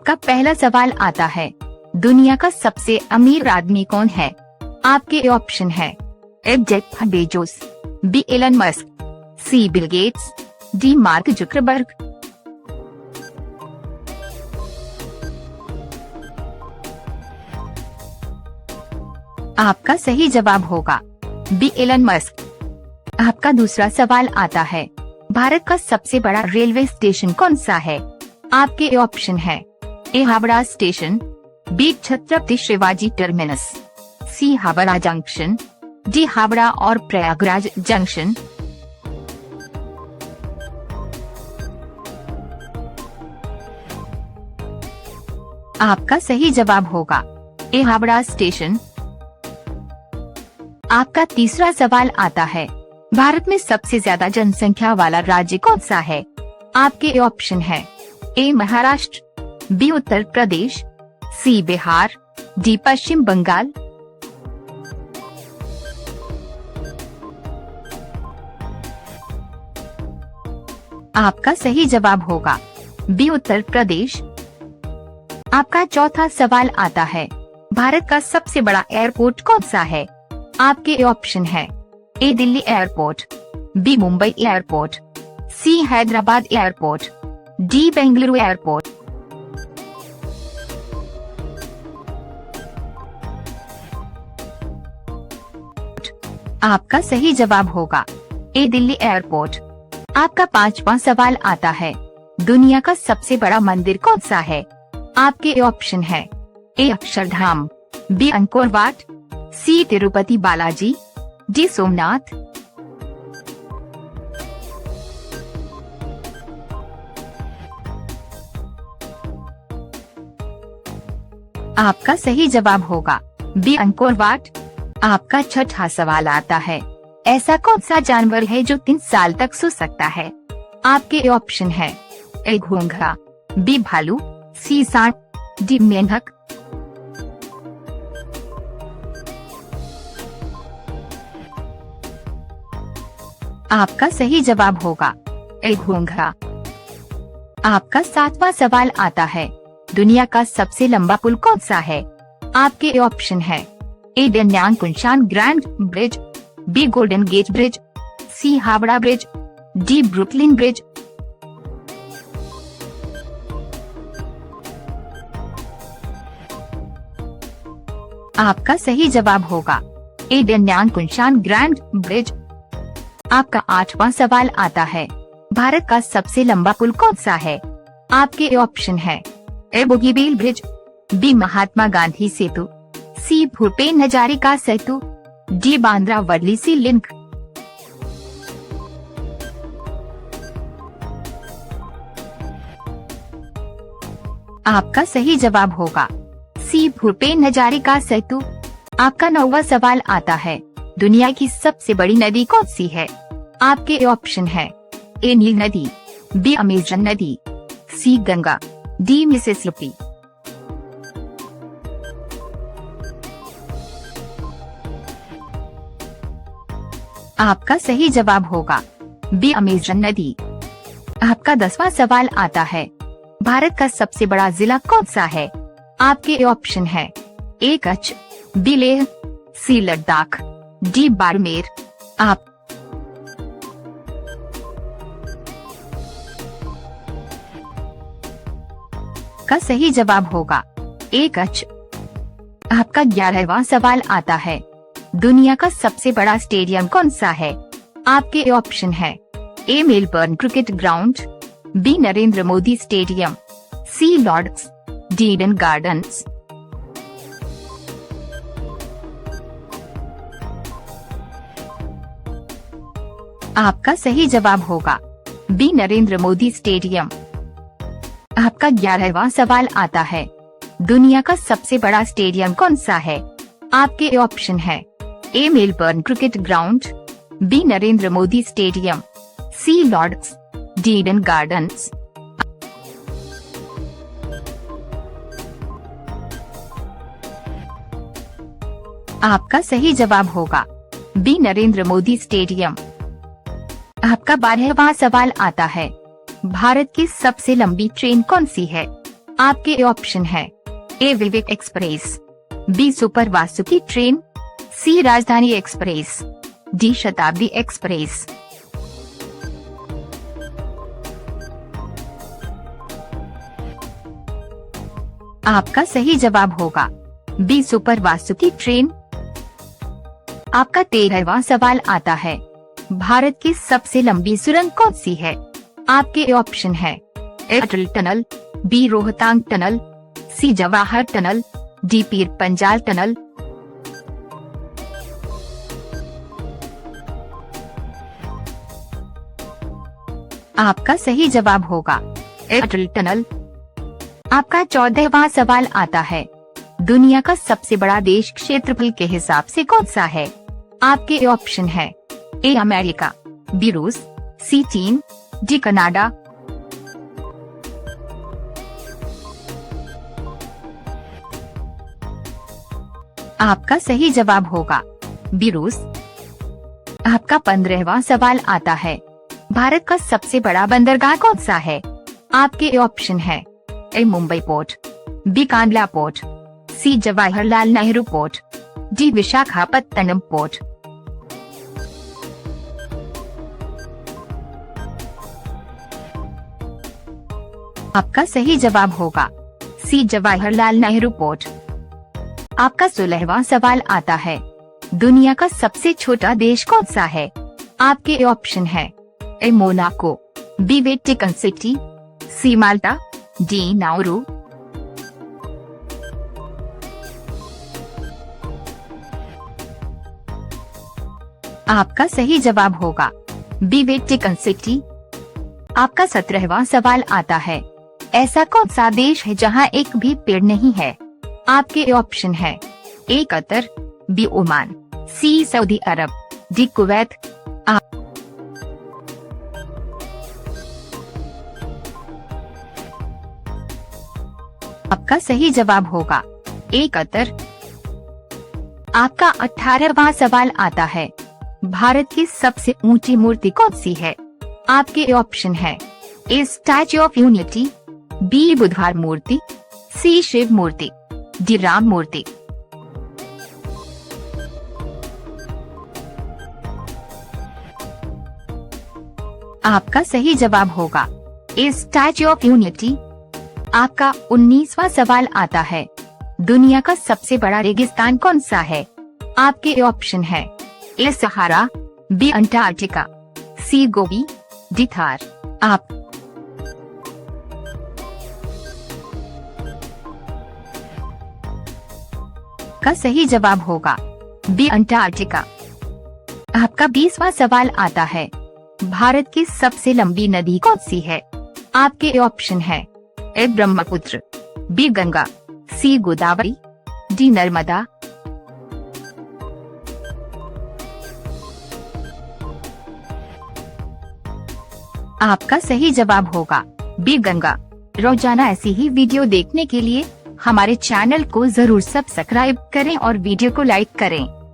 आपका पहला सवाल आता है, दुनिया का सबसे अमीर आदमी कौन है? आपके ऑप्शन है A Jeff Bezos, B Elon Musk, C Bill Gates, D Mark Zuckerberg. आपका सही जवाब होगा बी एलन मस्क। आपका दूसरा सवाल आता है, भारत का सबसे बड़ा रेलवे स्टेशन कौन सा है? आपके ऑप्शन है A Howrah station, B Chhatrapati Shivaji terminus, C Howrah junction, D Howrah और प्रयागराज जंक्शन। आपका सही जवाब होगा ए हावड़ा स्टेशन। आपका तीसरा सवाल आता है, भारत में सबसे ज्यादा जनसंख्या वाला राज्य कौन सा है? आपके ऑप्शन है ए महाराष्ट्र, बी उत्तर प्रदेश, सी बिहार, डी पश्चिम बंगाल। आपका सही जवाब होगा बी उत्तर प्रदेश। आपका चौथा सवाल आता है, भारत का सबसे बड़ा एयरपोर्ट कौन सा है? आपके ऑप्शन है A Delhi airport, B Mumbai airport, C Hyderabad airport, D Bengaluru airport. आपका सही जवाब होगा ए दिल्ली एयरपोर्ट। आपका पांचवा सवाल आता है, दुनिया का सबसे बड़ा मंदिर कौन सा है? आपके ऑप्शन है ए अक्षरधाम, बी अंकोर वाट, सी तिरुपति बालाजी, डी सोमनाथ। आपका सही जवाब होगा बी अंकोर वाट। आपका छठा सवाल आता है, ऐसा कौन सा जानवर है जो 3 साल तक सो सकता है? आपके ऑप्शन है ए घोंघा, बी भालू, सी सांप, डी मेंढक। आपका सही जवाब होगा ए घोंघा। आपका सातवां सवाल आता है, दुनिया का सबसे लंबा पुल कौन सा है? आपके ऑप्शन है A Danyang Kunshan Grand Bridge, B Golden Gate Bridge, C Howrah Bridge, D Brooklyn Bridge. आपका सही जवाब होगा ए डन्यांग कुंशान ग्रैंड ब्रिज। आपका आठवां सवाल आता है, भारत का सबसे लंबा पुल कौन सा है? आपके ऑप्शन है ए बोगीबील ब्रिज, बी महात्मा गांधी सेतु, सी भूपेन हजारिका सेतु, डी बांद्रा वर्ली सी लिंक। आपका सही जवाब होगा सी भूपेन हजारिका सेतु। आपका 9वां सवाल आता है, दुनिया की सबसे बड़ी नदी कौन सी है? आपके ऑप्शन है ए नील नदी, बी अमेजन नदी, सी गंगा, डी मिसिसिपी। आपका सही जवाब होगा बी अमेजन नदी। आपका 10वां सवाल आता है, भारत का सबसे बड़ा जिला कौन सा है? आपके ऑप्शन है ए कच्छ, बी लेह, सी लद्दाख, डी बाड़मेर। आप का सही जवाब होगा ए कच्छ। आपका 11वां सवाल आता है, दुनिया का सबसे बड़ा स्टेडियम कौन सा है? आपके ऑप्शन है A Melbourne Cricket Ground, B Narendra Modi stadium, C Lord's, D Eden Gardens. आपका सही जवाब होगा बी नरेंद्र मोदी स्टेडियम। आपका 11वां सवाल आता है, दुनिया का सबसे बड़ा स्टेडियम कौन सा है? आपके ऑप्शन है A Melbourne Cricket Ground, B Narendra Modi stadium, C Lord's, D Eden Gardens. आपका सही जवाब होगा बी नरेंद्र मोदी स्टेडियम। आपका 12वां सवाल आता है, भारत की सबसे लंबी ट्रेन कौन सी है? आपके ऑप्शन है A Vivek express, B super Vasuki train, C Rajdhani express, D शताब्दी एक्सप्रेस। आपका सही जवाब होगा बी सुपर वासुकी ट्रेन। आपका 13वां सवाल आता है, भारत की सबसे लंबी सुरंग कौन सी है? आपके ऑप्शन है ए अटल टनल, बी रोहतांग टनल, सी Jawahar tunnel, D Pir Panjal tunnel. आपका सही जवाब होगा ए अटल टनल। आपका 14वां सवाल आता है, दुनिया का सबसे बड़ा देश क्षेत्रफल के हिसाब से कौन सा है? आपके ऑप्शन है ए अमेरिका, बी रूस, सी चीन, डी कनाडा। आपका सही जवाब होगा बी रूस। आपका 15वां सवाल आता है, भारत का सबसे बड़ा बंदरगाह कौन सा है? आपके ऑप्शन है A Mumbai port, B Kandla port, C Jawaharlal Nehru port, D Visakhapatnam port. आपका सही जवाब होगा सी जवाहरलाल नेहरू पोर्ट। आपका 16वां सवाल आता है, दुनिया का सबसे छोटा देश कौन सा है? आपके ऑप्शन है ए मोनाको, बी वेटिकन सिटी, सी माल्टा, डी नाउरू। आपका सही जवाब होगा बी वेटिकन सिटी। आपका 17वां सवाल आता है, ऐसा कौन सा देश है जहां एक भी पेड़ नहीं है? आपके ऑप्शन है A Qatar, B Oman, C Saudi Arabia, D Kuwait. आपका सही जवाब होगा ए कतर। आपका 18वां सवाल आता है, भारत की सबसे ऊंची मूर्ति कौन सी है? आपके ऑप्शन है ए स्टैच्यू ऑफ यूनिटी, बी बुधवार मूर्ति, सी शिव मूर्ति, डी राम मूर्ति। आपका सही जवाब होगा ए स्टैच्यू ऑफ यूनिटी। आपका 19वां सवाल आता है, दुनिया का सबसे बड़ा रेगिस्तान कौन सा है? आपके ऑप्शन है ए सहारा, बी अंटार्कटिका, सी गोबी, डी थार। आपका सही जवाब होगा बी अंटार्कटिका। आपका 20वां सवाल आता है, भारत की सबसे लंबी नदी कौन सी है? आपके ऑप्शन है ए ब्रह्मपुत्र, बी गंगा, सी गोदावरी, डी नर्मदा। आपका सही जवाब होगा बी गंगा। रोजाना ऐसी ही वीडियो देखने के लिए हमारे चैनल को जरूर सब्सक्राइब करें और वीडियो को लाइक करें।